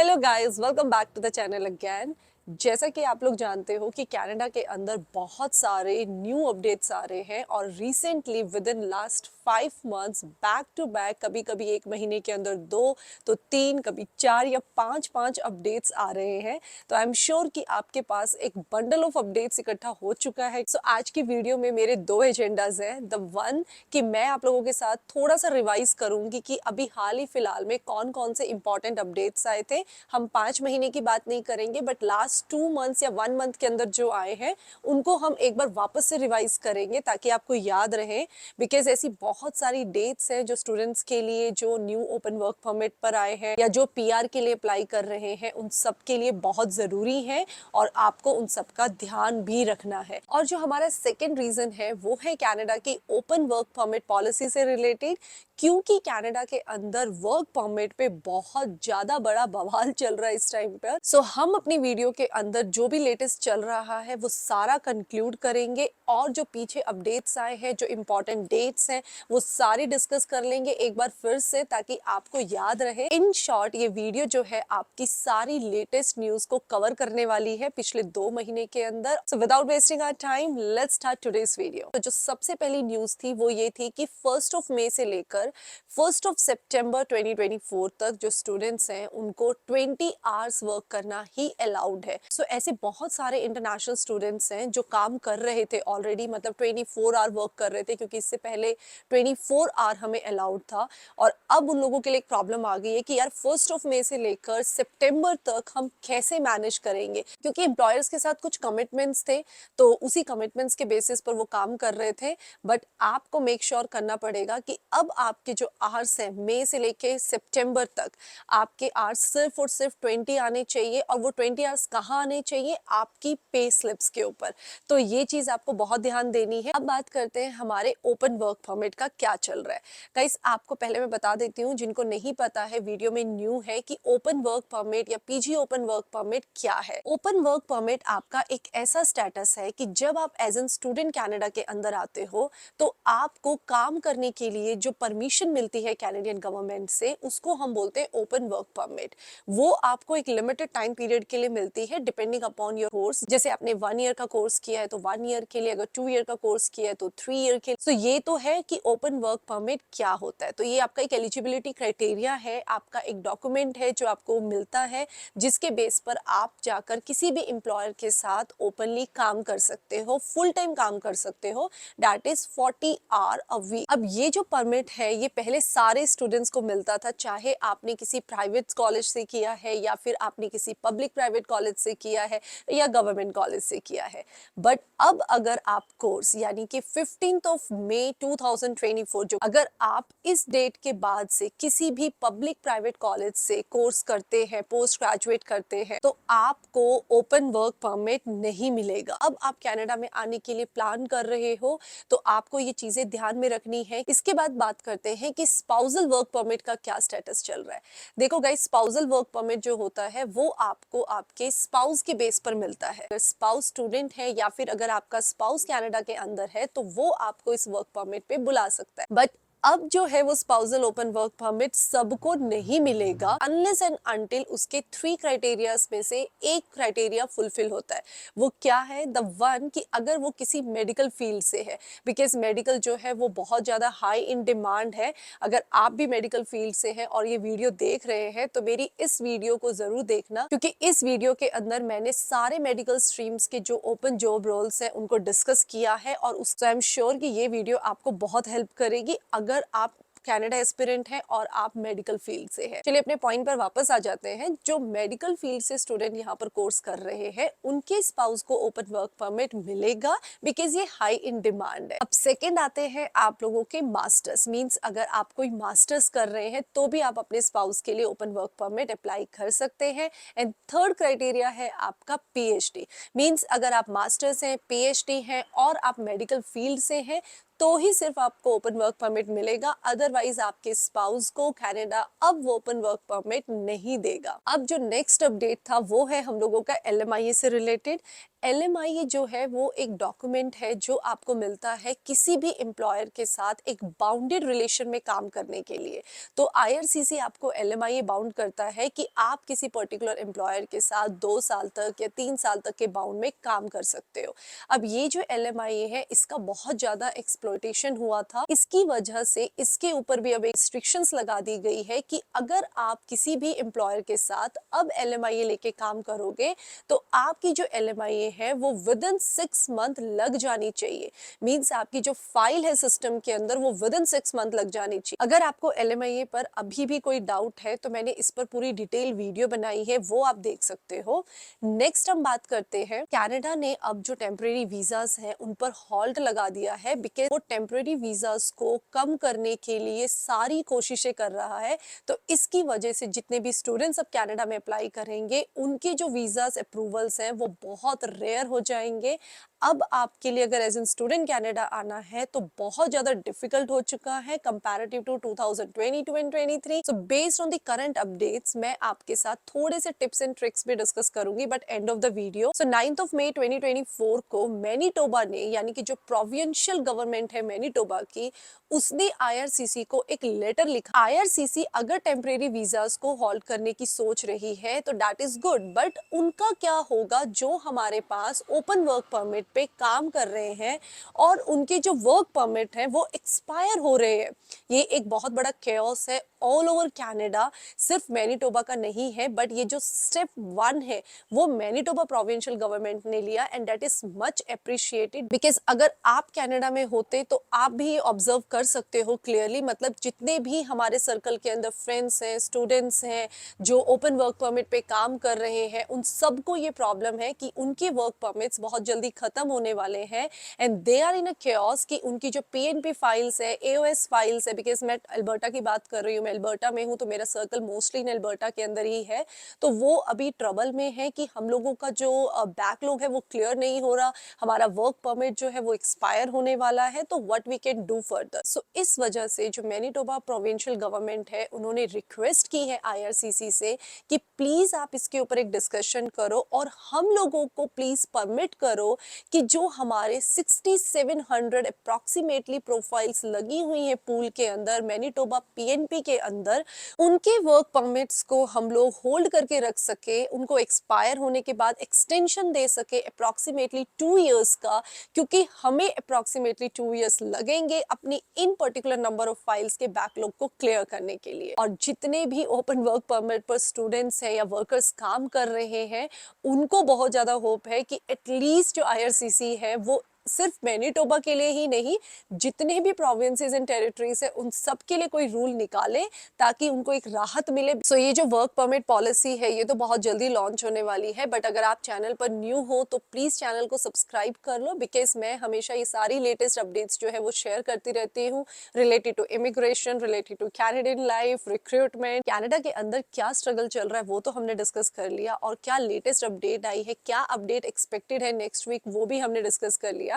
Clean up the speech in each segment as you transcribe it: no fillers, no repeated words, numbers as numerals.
Hello guys, welcome back to the channel again. जैसा कि आप लोग जानते हो कि कनाडा के अंदर बहुत सारे न्यू अपडेट्स आ रहे हैं और recently within last 5 months back to back, कभी कभी एक महीने के अंदर 2 तो 3, कभी 4 या 5 अपडेट्स आ रहे हैं। तो आई एम श्योर कि आपके पास एक बंडल ऑफ अपडेट्स इकट्ठा हो चुका है। सो आज की वीडियो में मेरे 2 एजेंडाज हैं। द वन कि मैं आप लोगों के साथ थोड़ा सा रिवाइज करूंगी कि अभी हाल ही फिलहाल में कौन कौन से इंपॉर्टेंट अपडेट्स आए थे। हम 5 महीने की बात नहीं करेंगे, बट लास्ट 2 मंथ्स या 1 मंथ के अंदर जो आए हैं उनको हम एक बार वापस से रिवाइज करेंगे ताकि आपको याद रहे। बिकॉज ऐसी बहुत सारी डेट्स हैं जो स्टूडेंट्स के लिए जो न्यू ओपन वर्क परमिट पर आए हैं या जो पीआर के लिए अप्लाई कर रहे हैं, उन सब के लिए बहुत जरूरी है और आपको उन सब का ध्यान भी रखना है। और जो हमारा सेकेंड रीजन है वो है कनाडा की ओपन वर्क परमिट पॉलिसी से रिलेटेड, क्योंकि कनाडा के अंदर वर्क परमिट पे बहुत ज्यादा बड़ा बवाल चल रहा है इस टाइम पर। सो हम अपनी वीडियो के अंदर जो भी लेटेस्ट चल रहा है वो सारा कंक्लूड करेंगे और जो पीछे अपडेट्स आए हैं, जो इंपॉर्टेंट डेट्स हैं, वो सारी डिस्कस कर लेंगे एक बार फिर से ताकि आपको याद रहे। इन शॉर्ट ये वीडियो जो है आपकी सारी लेटेस्ट न्यूज को कवर करने वाली है पिछले 2 महीने के अंदर। So without wasting our time let's start today's video. तो जो सबसे पहली न्यूज थी वो ये थी कि 1 से लेकर 1 सितंबर 2024 तक जो स्टूडेंट्स हैं उनको 20 आवर्स वर्क करना ही अलाउड है। सो ऐसे बहुत सारे इंटरनेशनल स्टूडेंट्स हैं जो काम कर रहे थे ऑलरेडी, मतलब 24 आवर वर्क कर रहे थे, क्योंकि इससे पहले 24 आवर हमें अलाउड था। और अब उन लोगों के लिए एक प्रॉब्लम आ गई है कि यार 1 मई से लेकर सितंबर तक हम कैसे मैनेज करेंगे, क्योंकि एम्प्लॉयर्स के साथ कुछ कमिटमेंट्स थे तो उसी कमिटमेंट्स के बेसिस पर वो काम कर रहे थे। बट आपको मेक श्योर करना पड़ेगा कि अब आपके जो आवर्स हैं मई से लेके सितंबर तक, आपके आवर्स सिर्फ और सिर्फ 20 आने चाहिए। और वो 20 आवर्स कहाँ आने चाहिए? आपकी पे स्लिप्स के ऊपर। तो ये चीज आपको बहुत ध्यान देनी है। अब बात करते हैं हमारे ओपन वर्क परमिट का क्या चल रहा है। गाइस, आपको पहले मैं बता देती हूँ, जिनको नहीं पता है, वीडियो में न्यू है, कि ओपन वर्क परमिट या पीजी ओपन वर्क परमिट क्या है। ओपन वर्क परमिट आपका एक ऐसा स्टेटस है कि जब आप एज एन स्टूडेंट कनाडा के अंदर आते हो तो आपको काम करने के लिए जो परमिशन मिलती है कैनेडियन गवर्नमेंट से, उसको हम बोलते हैं ओपन वर्क परमिट। वो आपको एक लिमिटेड टाइम पीरियड के लिए मिलती है डिपेंडिंग अपॉन योर कोर्स। जैसे आपने 1 ईयर का कोर्स किया है तो 1 ईयर के लिए, अगर 2 ईयर का कोर्स किया है तो 3 ईयर के लिए। तो ये तो है कि ओपन वर्क परमिट क्या होता है। तो ये आपका एक एलिजिबिलिटी क्राइटेरिया है, आपका एक डॉक्यूमेंट है जो आपको मिलता है, जिसके बेस पर आप जाकर किसी भी एम्प्लॉयर के साथ ओपनली काम कर सकते हो, फुल टाइम काम कर सकते हो। That is 40 hour a week. अब ये जो परमिट है ये पहले सारे स्टूडेंट्स को मिलता था, चाहे आपने किसी प्राइवेट कॉलेज से किया है या फिर आपने किसी पब्लिक प्राइवेट कॉलेज से किया है या गवर्नमेंट कॉलेज से किया है। बट अब अगर आप कोर्स यानी कि 15 मई 2024, जो अगर आप इस डेट के बाद से किसी भी पब्लिक प्राइवेट कॉलेज से कोर्स करते हैं, पोस्ट ग्रेजुएट करते हैं, तो आपको ओपन वर्क परमिट नहीं मिलेगा। अब आप कनाडा में आने के लिए प्लान कर रहे हो तो आपको ये चीजें ध्यान में रखनी है। इसके बाद बात करते हैं कि स्पाउसल वर्क परमिट का क्या स्टेटस चल रहा है। देखो गाइस, स्पाउसल वर्क परमिट जो होता है वो आपको आपके स्पाउस के बेस पर मिलता है। अगर स्पाउस स्टूडेंट है या फिर अगर आपका स्पाउस कनाडा के अंदर है तो वो आपको इस वर्क परमिट पे बुला सकता है। बट अब जो है वो स्पाउसल ओपन वर्क परमिट सबको नहीं मिलेगा अनलेस एंड अनटिल उसके 3 क्राइटेरियाज में से एक क्राइटेरिया फुलफिल होता है। वो क्या है? द वन कि अगर वो किसी मेडिकल फील्ड से है, बिकॉज मेडिकल जो है वो बहुत ज़्यादा हाई इन डिमांड है। अगर आप भी मेडिकल फील्ड से हैं और ये वीडियो देख रहे हैं तो मेरी इस वीडियो को ज़रूर देखना, क्योंकि इस वीडियो के अंदर मैंने सारे मेडिकल स्ट्रीम्स के जो ओपन जॉब रोल्स हैं उनको डिस्कस किया है और उससे आई एम श्योर कि ये वीडियो आपको बहुत हेल्प करेगी अगर आप कनाडा एस्पिरेंट है और आप मेडिकल फील्ड से है। चलिए अपने पॉइंट पर वापस आ जाते हैं। जो मेडिकल फील्ड से स्टूडेंट यहाँ पर कोर्स कर रहे हैं उनके स्पाउस को ओपन वर्क परमिट मिलेगा, बिकॉज ये हाई इन डिमांड है। अब सेकंड आते हैं आप लोगों के मास्टर्स, मींस अगर आप कोई मास्टर्स कर रहे हैं तो भी आप अपने स्पाउस के लिए ओपन वर्क परमिट अप्लाई कर सकते हैं। एंड थर्ड क्राइटेरिया है आपका पीएचडी, मींस अगर आप मास्टर्स हैं, पीएचडी हैं और आप मेडिकल फील्ड से हैं तो ही सिर्फ आपको ओपन वर्क परमिट मिलेगा। अदरवाइज आपके स्पाउस को कनाडा अब वो ओपन वर्क परमिट नहीं देगा। अब जो नेक्स्ट अपडेट था वो है हम लोगों का एलएमआईए से रिलेटेड। LMIA जो है वो एक डॉक्यूमेंट है जो आपको मिलता है किसी भी एम्प्लॉयर के साथ एक बाउंडेड रिलेशन में काम करने के लिए। तो IRCC आपको LMIA बाउंड करता है कि आप किसी पर्टिकुलर एम्प्लॉयर के साथ 2 साल तक या 3 साल तक के बाउंड में काम कर सकते हो। अब ये जो LMIA है इसका बहुत ज़्यादा एक्सप्लॉयटेशन हुआ था, इसकी वजह से इसके ऊपर भी अब रिस्ट्रिक्शंस लगा दी गई है कि अगर आप किसी भी एम्प्लॉयर के साथ अब LMIA लेके काम करोगे तो आपकी जो LMIA है वो विद इन 6 मंथ लग जानी चाहिए। मीन्स आपकी जो फाइल है सिस्टम के अंदर वो विद इन 6 मंथ लग जानी चाहिए। अगर आपको LMIA पर अभी भी कोई डाउट है तो मैंने इस पर पूरी डिटेल वीडियो बनाई है, वो आप देख सकते हो। नेक्स्ट हम बात करते हैं, कनाडा ने अब जो टेम्परेरी वीजास हैं उन पर हॉल्ट लगा दिया है बिकॉज वो टेम्परेरी वीजास को कम करने के लिए सारी कोशिशें कर रहा है। तो इसकी वजह से जितने भी स्टूडेंट्स अब कनाडा में अप्लाई करेंगे उनके जो वीजास अप्रूवल्स हैं वो बहुत रेयर हो जाएंगे। अब आपके लिए अगर एज एन स्टूडेंट कनाडा आना है तो बहुत ज्यादा डिफिकल्ट हो चुका है comparative to 2022 and 23। So based on the current updates मैं आपके साथ थोड़े से टिप्स एंड ट्रिक्स भी डिस्कस करूंगी but end of the video. So 9 मई 2024 को मैनीटोबा ने, यानी कि जो प्रोविंशियल गवर्नमेंट है मैनीटोबा की, उसने IRCC को एक लेटर लिखा। IRCC अगर टेम्परेरी वीजास को होल्ड करने की सोच रही है तो दैट इज गुड, बट उनका क्या होगा जो हमारे पास ओपन वर्क परमिट पे काम कर रहे हैं और उनके जो वर्क परमिट है वो एक्सपायर हो रहे हैं। ये एक बहुत बड़ा केओस है ऑल ओवर कनाडा, सिर्फ मैनीटोबा का नहीं है, बट ये जो स्टेप 1 है वो मैनीटोबा प्रोविंशियल गवर्नमेंट ने लिया and that is much appreciated because अगर आप कनाडा में होते तो आप भी ये ऑब्जर्व कर सकते हो क्लियरली, मतलब जितने भी हमारे सर्कल के अंदर फ्रेंड्स हैं, स्टूडेंट्स हैं जो ओपन वर्क परमिट पे काम कर रहे हैं, उन सबको ये प्रॉब्लम है कि उनके वर्क परमिट्स बहुत जल्दी खत्म होने वाले हैं and they are in a chaos कि उनकी जो PNP फाइल्स है, AOS फाइल्स है, बिकॉज मैं अल्बर्टा की बात कर रही हूँ, मैं अल्बर्टा में हूँ तो मेरा सर्कल मोस्टली इन अल्बर्टा के अंदर ही है, तो वो अभी ट्रबल में है कि हम लोगों का जो बैकलॉग है वो क्लियर नहीं हो रहा, हमारा वर्क परमिट जो है वो एक्सपायर होने वाला है, तो what we can do further. So इस वजह से जो मैनीटोबा प्रोविंशियल गवर्नमेंट है उन्होंने रिक्वेस्ट की है IRCC से कि प्लीज आप इसके ऊपर एक डिस्कशन करो और हम लोगों को प्लीज परमिट करो कि जो हमारे 6700 अप्रॉक्सीमेटली प्रोफाइल्स लगी हुई हैं पूल के अंदर मैनीटोबा PNP के अंदर, उनके वर्क परमिट्स को हम लोग होल्ड करके रख सके, उनको एक्सपायर होने के बाद एक्सटेंशन दे सके अप्रॉक्सीमेटली 2 इयर्स का, क्योंकि हमें अप्रॉक्सीमेटली 2 इयर्स लगेंगे अपनी इन पर्टिकुलर नंबर ऑफ फाइल्स के बैकलॉग को क्लियर करने के लिए। और जितने भी ओपन वर्क परमिट पर स्टूडेंट्स हैं या वर्कर्स काम कर रहे हैं उनको बहुत ज्यादा होप है कि एटलीस्ट जो IRCC है वो सिर्फ मैनीटोबा के लिए ही नहीं, जितने भी प्रोविंसेस एंड टेरिटरीज है उन सब के लिए कोई रूल निकाले ताकि उनको एक राहत मिले। सो ये जो वर्क परमिट पॉलिसी है ये तो बहुत जल्दी लॉन्च होने वाली है, बट अगर आप चैनल पर न्यू हो तो प्लीज चैनल को सब्सक्राइब कर लो बिकॉज मैं हमेशा ये सारी लेटेस्ट अपडेट्स जो है वो शेयर करती रहती हूँ related to immigration, related to Canadian life, recruitment, Canada के अंदर क्या स्ट्रगल चल रहा है वो तो हमने डिस्कस कर लिया, और क्या लेटेस्ट अपडेट आई है, क्या अपडेट एक्सपेक्टेड है नेक्स्ट वीक वो भी हमने डिस्कस कर लिया।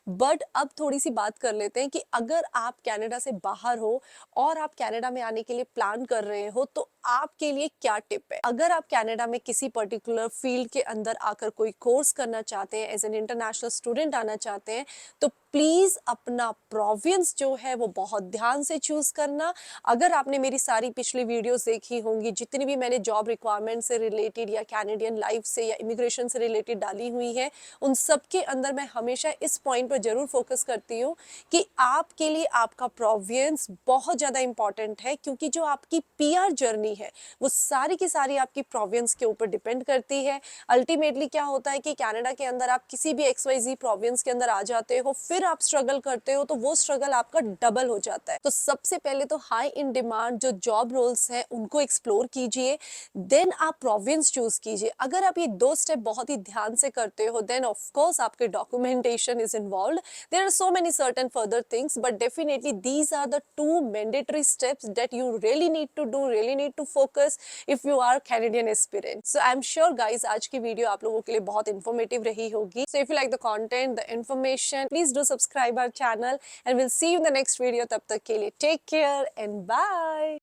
बट अब थोड़ी सी बात कर लेते हैं कि अगर आप कनाडा से बाहर हो और आप कनाडा में आने के लिए प्लान कर रहे हो तो आपके लिए क्या टिप है। अगर आप कनाडा में किसी पर्टिकुलर फील्ड के अंदर आकर कोई कोर्स करना चाहते हैं, एज एन इंटरनेशनल स्टूडेंट आना चाहते हैं, तो प्लीज अपना प्रोविंस जो है वो बहुत ध्यान से चूज करना। अगर आपने मेरी सारी पिछली वीडियोस देखी होंगी, जितनी भी मैंने जॉब रिक्वायरमेंट से रिलेटेड या कैनेडियन लाइफ से या इमिग्रेशन से रिलेटेड डाली हुई है, उन सब के अंदर मैं हमेशा इस पॉइंट पर जरूर फोकस करती हूँ कि आपके लिए आपका प्रोविंस बहुत ज्यादा इंपॉर्टेंट है, क्योंकि जो आपकी PR जर्नी है वो सारी की सारी आपकी प्रोविंस के ऊपर डिपेंड करती है। अल्टीमेटली क्या होता है कि कनाडा के अंदर आप किसी भी XYZ प्रोविंस के अंदर आ जाते हो, फिर आप स्ट्रगल करते हो तो वो स्ट्रगल आपका डबल हो जाता है। तो सबसे पहले तो हाई इन डिमांड जो जॉब रोल्स हैं उनको एक्सप्लोर कीजिए, देन आप प्रोविंस चूज कीजिए। अगर आप ये 2 स्टेप बहुत ही ध्यान से करते हो देन ऑफ कोर्स आपके documentation is involved, there are so many certain further things, but definitely these are the 2 mandatory steps that you really need to do, really need to focus if you are Canadian aspirant. So I am sure guys आज की video आप लोगों के लिए बहुत informative रही होगी। So if you like the content, the information, please do subscribe our channel and will see you in the next video. तब तक के लिए टेक केयर एंड बाय।